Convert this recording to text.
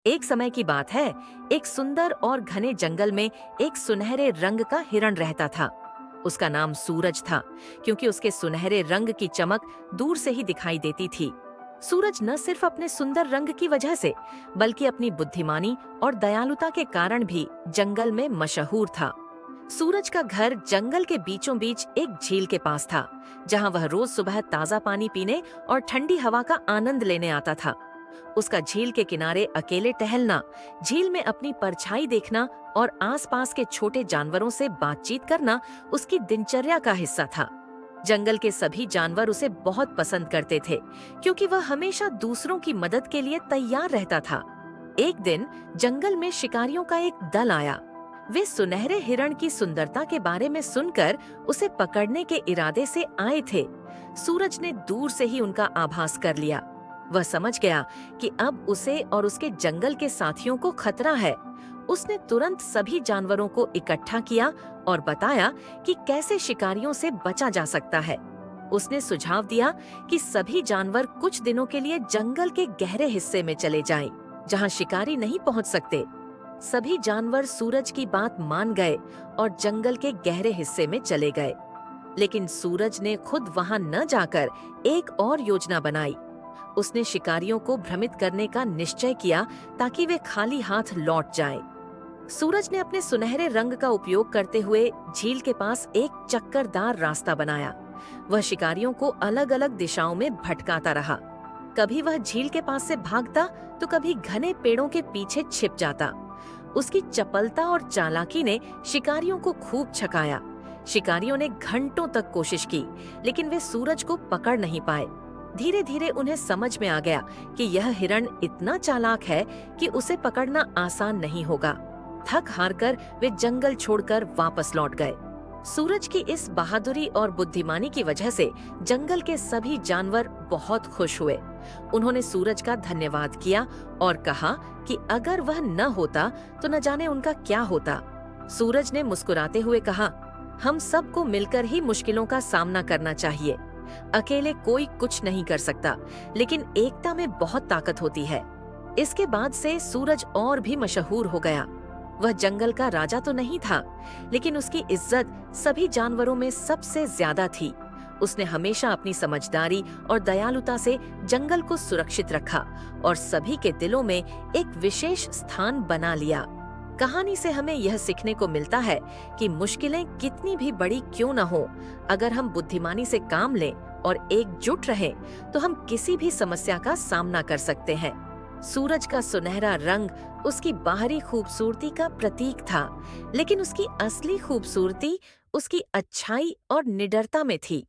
एक समय की बात है, एक सुंदर और घने जंगल में एक सुनहरे रंग का हिरण रहता था। उसका नाम सूरज था, क्योंकि उसके सुनहरे रंग की चमक दूर से ही दिखाई देती थी। सूरज न सिर्फ अपने सुंदर रंग की वजह से, बल्कि अपनी बुद्धिमानी और दयालुता के कारण भी जंगल में मशहूर था। सूरज का घर जंगल के बीचों बीच एक झील के पास था, जहां वह रोज सुबह ताजा पानी पीने और ठंडी हवा का आनंद लेने आता था। उसका झील के किनारे अकेले टहलना, झील में अपनी परछाई देखना और आसपास के छोटे जानवरों से बातचीत करना उसकी दिनचर्या का हिस्सा था। जंगल के सभी जानवर उसे बहुत पसंद करते थे, क्योंकि वह हमेशा दूसरों की मदद के लिए तैयार रहता था। एक दिन जंगल में शिकारियों का एक दल आया। वे सुनहरे हिरण की सुंदरता के बारे में सुनकर उसे पकड़ने के इरादे से आए थे। सूरज ने दूर से ही उनका आभास कर लिया। वह समझ गया कि अब उसे और उसके जंगल के साथियों को खतरा है। उसने तुरंत सभी जानवरों को इकट्ठा किया और बताया कि कैसे शिकारियों से बचा जा सकता है। उसने सुझाव दिया कि सभी जानवर कुछ दिनों के लिए जंगल के गहरे हिस्से में चले जाएं, जहां शिकारी नहीं पहुंच सकते। सभी जानवर सूरज की बात मान गए और जंगल के गहरे हिस्से में चले गए। लेकिन सूरज ने खुद वहां न जाकर एक और योजना बनाई। उसने शिकारियों को भ्रमित करने का निश्चय किया, ताकि वे खाली हाथ लौट जाएं। सूरज ने अपने सुनहरे रंग का उपयोग करते हुए झील के पास एक चक्करदार रास्ता बनाया। वह शिकारियों को अलग अलग दिशाओं में भटकाता रहा। कभी वह झील के पास से भागता, तो कभी घने पेड़ों के पीछे छिप जाता। उसकी चपलता और चालाकी ने शिकारियों को खूब छकाया। शिकारियों ने घंटों तक कोशिश की, लेकिन वे सूरज को पकड़ नहीं पाए। धीरे धीरे उन्हें समझ में आ गया कि यह हिरण इतना चालाक है कि उसे पकड़ना आसान नहीं होगा। थक हार कर वे जंगल छोड़कर वापस लौट गए। सूरज की इस बहादुरी और बुद्धिमानी की वजह से जंगल के सभी जानवर बहुत खुश हुए। उन्होंने सूरज का धन्यवाद किया और कहा कि अगर वह न होता तो न जाने उनका क्या होता। सूरज ने मुस्कुराते हुए कहा, हम सबको मिलकर ही मुश्किलों का सामना करना चाहिए। अकेले कोई कुछ नहीं कर सकता, लेकिन एकता में बहुत ताकत होती है। इसके बाद से सूरज और भी मशहूर हो गया। वह जंगल का राजा तो नहीं था, लेकिन उसकी इज्जत सभी जानवरों में सबसे ज्यादा थी। उसने हमेशा अपनी समझदारी और दयालुता से जंगल को सुरक्षित रखा और सभी के दिलों में एक विशेष स्थान बना लिया। कहानी से हमें यह सीखने को मिलता है कि मुश्किलें कितनी भी बड़ी क्यों न हो, अगर हम बुद्धिमानी से काम लें और एकजुट रहें, तो हम किसी भी समस्या का सामना कर सकते हैं। सूरज का सुनहरा रंग उसकी बाहरी खूबसूरती का प्रतीक था, लेकिन उसकी असली खूबसूरती उसकी अच्छाई और निडरता में थी।